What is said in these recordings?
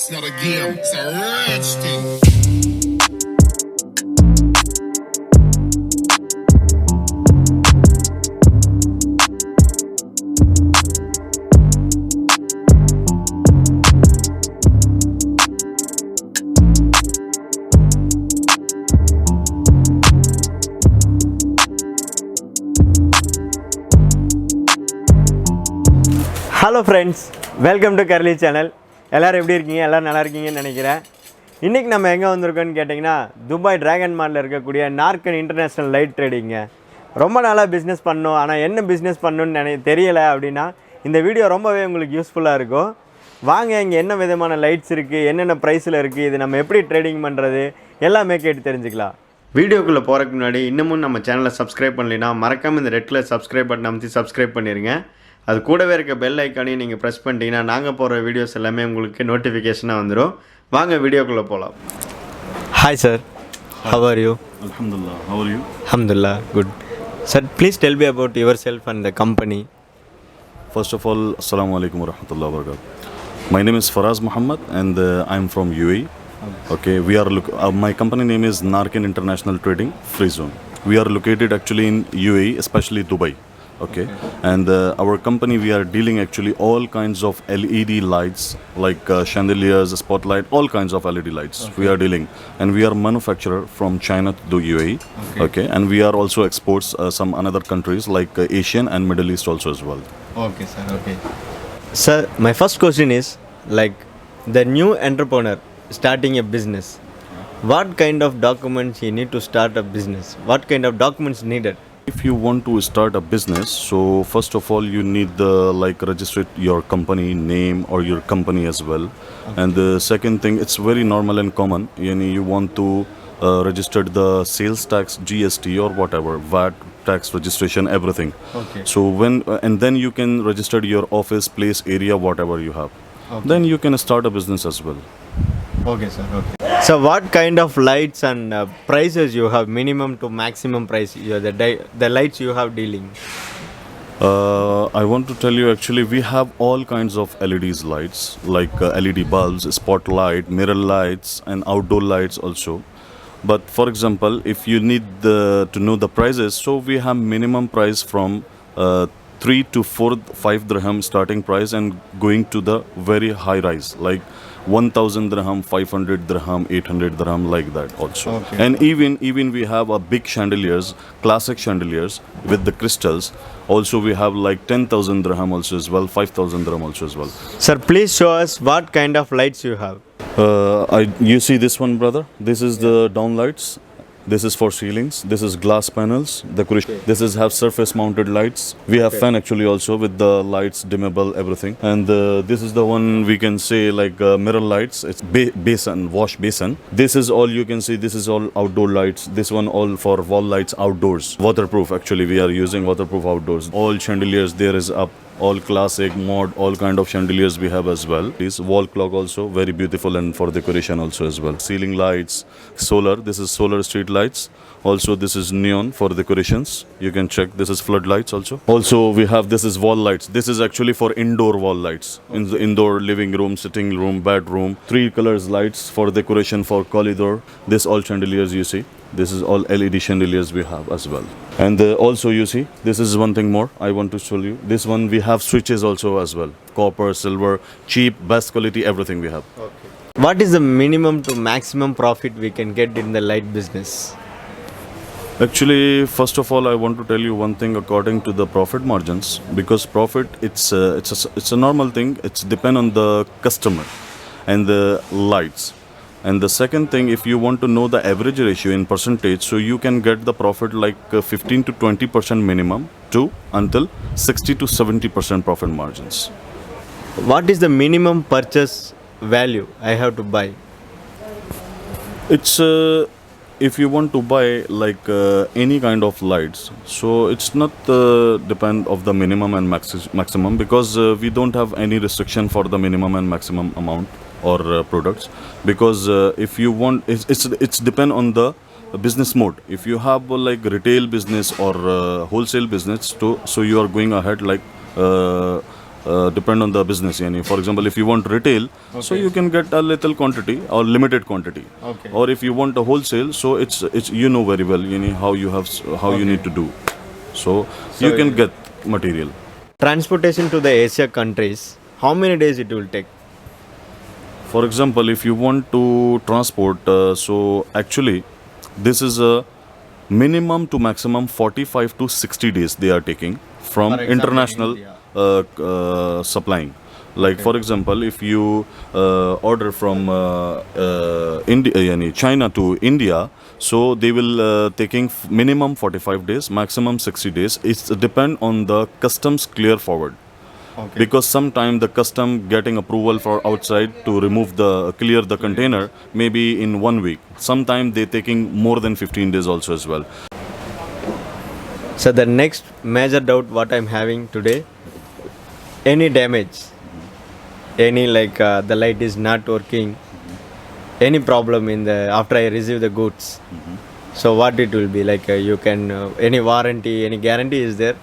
It's not a game, it's a rich thing. Hello friends, welcome to curly channel. எல்லோரும் எப்படி இருக்கீங்க? எல்லோரும் நல்லா இருக்கீங்கன்னு நினைக்கிறேன். இன்றைக்கி நம்ம எங்கே வந்திருக்கோன்னு கேட்டிங்கன்னா, துபாய் ட்ராகன் மாலில் இருக்கக்கூடிய நார்கன் இன்டர்நேஷ்னல் லைட் ட்ரேடிங்க. ரொம்ப நாளாக பிஸ்னஸ் பண்ணோம், ஆனால் என்ன பிஸ்னஸ் பண்ணணுன்னு தெரியலை அப்படின்னா இந்த வீடியோ ரொம்பவே உங்களுக்கு யூஸ்ஃபுல்லாக இருக்கும். வாங்க, இங்கே என்ன விதமான லைட்ஸ் இருக்குது, என்னென்ன ப்ரைஸில் இருக்குது, இது நம்ம எப்படி ட்ரேடிங் பண்ணுறது எல்லாமே கேட்டு தெரிஞ்சுக்கலாம். வீடியோக்குள்ளே போகிறதுக்கு முன்னாடி இன்னமும் நம்ம சேனலை சப்ஸ்கிரைப் பண்ணலைன்னா மறக்காமல் இந்த ரெட் கலர் சப்ஸ்கிரைப் பட்டன் அமைத்து சப்ஸ்கிரைப் பண்ணிடுங்க. அது கூடவே இருக்க பெல் ஐக்கானையும் நீங்கள் ப்ரெஸ் பண்ணிட்டீங்கன்னா நாங்கள் போகிற வீடியோஸ் எல்லாமே உங்களுக்கு நோட்டிஃபிகேஷனாக வந்துடும். வாங்க வீடியோக்குள்ளே போகலாம். Hi sir, how are you? Alhamdulillah, how are you? Alhamdulillah, good. Sir, please tell me about yourself and the company. First of all, Assalamu alaikum wa rahmatullahi wa barakatuh. My name is Faraz Muhammad and I'm from UAE. Okay, my company name is Narkin International Trading Free Zone. We are located actually in UAE, especially Dubai. Okay, and our company, we are dealing actually all kinds of LED lights like chandeliers, spotlight, all kinds of LED lights. We are dealing, and we are manufacturer from China to UAE. Okay, and we are also exports some another countries like Asian and Middle East also as well. Okay, sir. Okay, sir, my first question is like the new entrepreneur starting a business. What kind of documents you need to start a business? What kind of documents needed? If you want to start a business, so first of all you need the register your company name or your company as well. Okay. And the second thing, it's very normal and common. You want to register the sales tax, GST or whatever, VAT tax registration, everything. Okay. So and then you can register your office, place, area, whatever you have. Okay. Then you can start a business as well. Okay, sir. Okay. So what kind of lights and prices you have, minimum to maximum price, the lights you have dealing? I want to tell you actually we have all kinds of LEDs lights like LED bulbs, spotlight, mirror lights and outdoor lights also. But for example, if you need to know the prices, so we have minimum price from 3 to 5 dirham starting price and going to the very high rise like 1000 dirham, 500 dirham, 800 dirham, like that also. Okay. And even we have a big chandeliers, classic chandeliers with the crystals. Also we have like 10,000 dirham also as well, 5,000 dirham also as well. Sir, please show us what kind of lights you have. You see this one, brother? This is the down lights. This is for ceilings. This is glass panels. Decoration. Okay. This is have surface mounted lights. We have fan actually also with the lights dimmable, everything. And this is the one we can say like mirror lights. It's basin, wash basin. This is all you can see. This is all outdoor lights. This one all for wall lights outdoors. Waterproof actually. We are using waterproof outdoors. All chandeliers there is up. All classic, mod, all kind of chandeliers we have as well. This wall clock also very beautiful and for decoration also as well. Ceiling lights, solar. This is solar street lights. Also this is neon for decorations. You can check. This is floodlights also. Also we have this is wall lights. This is actually for indoor wall lights. In the indoor living room, sitting room, bedroom. 3 colors lights for decoration for corridor. This all chandeliers you see. This is all LED chandeliers we have as well. And also you see, this is one thing more I want to show you. This one we have switches also as well. Copper, silver, cheap, best quality, everything we have. Okay. What is the minimum to maximum profit we can get in the light business? Actually, first of all, I want to tell you one thing according to the profit margins. Because profit, it's a normal thing. It's depend on the customer and the lights. And the second thing, if you want to know the average ratio in percentage, so you can get the profit like 15 to 20% minimum to until 60 to 70% profit margins. What is the minimum purchase value I have to buy? It's if you want to buy like any kind of lights, so it's not depend of the minimum and maximum because we don't have any restriction for the minimum and maximum amount or products because if you want it's depend on the business mode. If you have like retail business or wholesale business so you are going ahead like depend on the business. Yani, for example, if you want retail, so you can get a little quantity or limited quantity. Okay. Or if you want a wholesale, so it's you know very well, you know, how you need to do. So you can get material. Transportation to the Asia countries, how many days it will take? For example, if you want to transport, so actually this is a minimum to maximum 45 to 60 days they are taking from For example, international supplying. Like for example, if you order from India, yani China to India, so they will taking minimum 45 days, maximum 60 days. It's depend on the customs clear forward. Okay. Because sometime the custom getting approval for outside to remove the clear the container maybe in 1 week. Sometime they taking more than 15 days also as well. So the next major doubt what I'm having today, any damage, any like the light is not working, any problem in the after I receive the goods. So what it will be like? You can any warranty, any guarantee is there?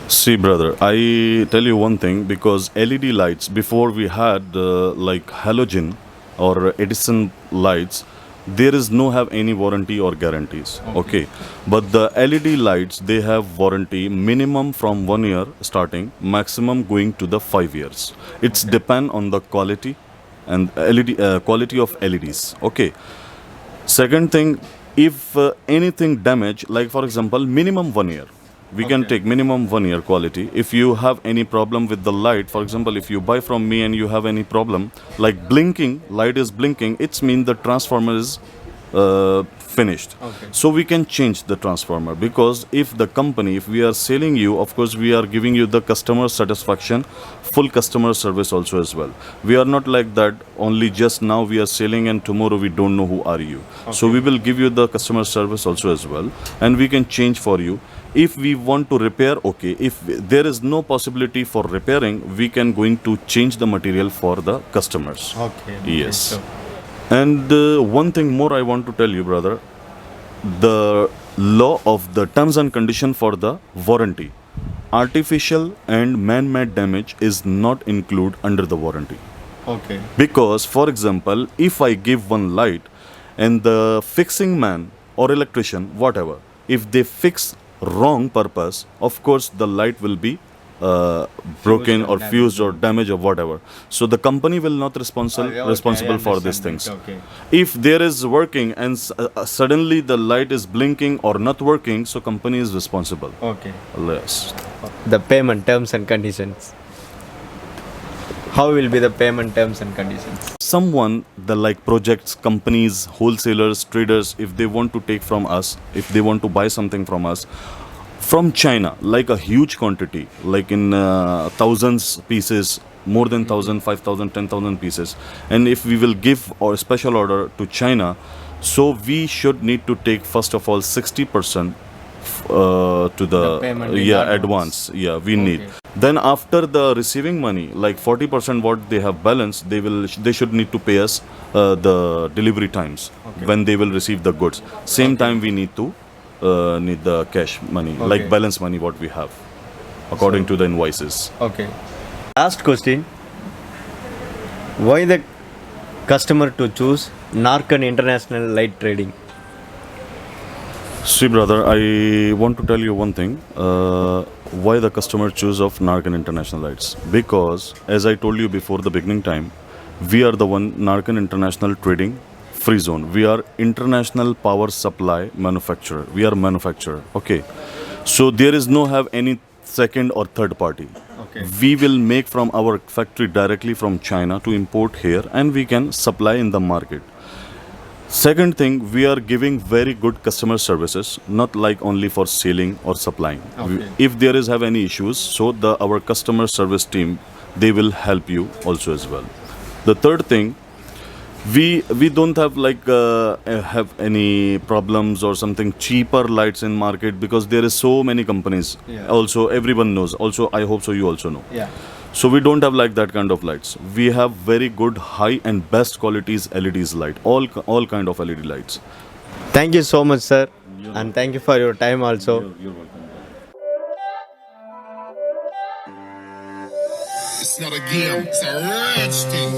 See, brother, I tell you one thing, because LED lights before we had like halogen or Edison lights, there is no have any warranty or guarantees. Okay. But the LED lights, they have warranty minimum from 1 year starting, maximum going to the 5 years. It's depend on the quality and LED quality of LEDs. Okay. Second thing, if anything damage, like for example, minimum 1 year. We can take minimum 1 year quality. If you have any problem with the light, for example, if you buy from me and you have any problem, like blinking, light is blinking, it's mean the transformer is finished. So we can change the transformer, because if the company, if we are selling you, of course we are giving you the customer satisfaction, full customer service also as well. We are not like that only just now we are selling and tomorrow we don't know who are you. So we will give you the customer service also as well, and we can change for you. If we want to repair, okay. If there is no possibility for repairing, we can going to change the material for the customers. Okay. Yes. And one thing more I want to tell you, brother, the law of the terms and condition for the warranty, artificial and man-made damage is not included under the warranty. Okay. Because for example, if I give one light and the fixing man or electrician, whatever, if they fix wrong purpose, of course the light will be broken or fused or damaged or whatever. So the company will not responsible for these things. Okay. If there is working and suddenly the light is blinking or not working, so company is responsible. Okay. Yes. The payment terms and conditions. How will be the payment terms and conditions? Someone, the like projects, companies, wholesalers, traders, if they want to take from us, if they want to buy something from us, from China, like a huge quantity, like in thousands pieces, more than 1,000, 5,000, 10,000 pieces. And if we will give our special order to China, so we should need to take first of all 60% to the payment in advance. Yeah, we need. Then after the receiving money, like 40% what they have balance, they should need to pay us the delivery times when they will receive the goods. Same time we need to need the cash money, like balance money what we have according to the invoices. Okay. Last question. Why the customer to choose Narkan International Light Trading? See, brother, I want to tell you one thing. Why the customer choose of Narkan International Lights? Because, as I told you before the beginning time, we are the one Narkan International Trading Free Zone. We are international power supply manufacturer. We are manufacturer. Okay. So there is no have any second or third party. Okay. We will make from our factory directly from China to import here, and we can supply in the market. Second thing, we are giving very good customer services, not like only for selling or supplying. Okay. If there is have any issues, so our customer service team, they will help you also as well. The third thing, we don't have like have any problems or something cheaper lights in market, because there is so many companies. Yeah. Also everyone knows. Also I hope so you also know. Yeah. So we don't have like that kind of lights. We have very good, high and best qualities LEDs light. All kind of LED lights. Thank you so much, sir. And thank you for your time also. You're welcome. It's not a game, it's a rich thing.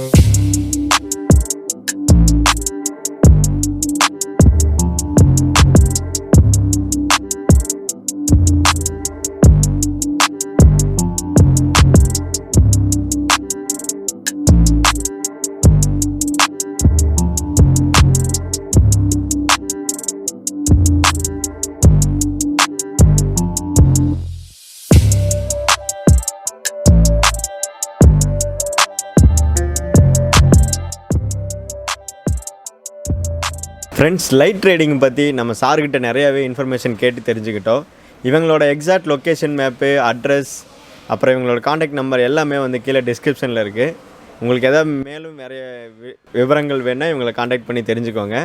Friends, light trading பற்றி நம்ம சார்கிட்ட நிறையாவே information கேட்டு தெரிஞ்சுக்கிட்டோம். இவங்களோட exact location map, address, அப்புறம் இவங்களோட contact number எல்லாமே வந்து கீழே டிஸ்கிரிப்ஷனில் இருக்குது. உங்களுக்கு எதாவது மேலும் நிறைய விவரங்கள் வேணால் இவங்களை காண்டாக்ட் பண்ணி தெரிஞ்சுக்கோங்க.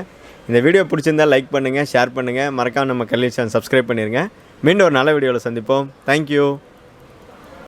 இந்த வீடியோ பிடிச்சிருந்தால் லைக் பண்ணுங்கள், ஷேர் பண்ணுங்கள், மறக்காம நம்ம கர்லி சேனல் சப்ஸ்கிரைப் பண்ணிடுங்க. மீண்டும் ஒரு நல்ல வீடியோவில் சந்திப்போம். தேங்க்யூ.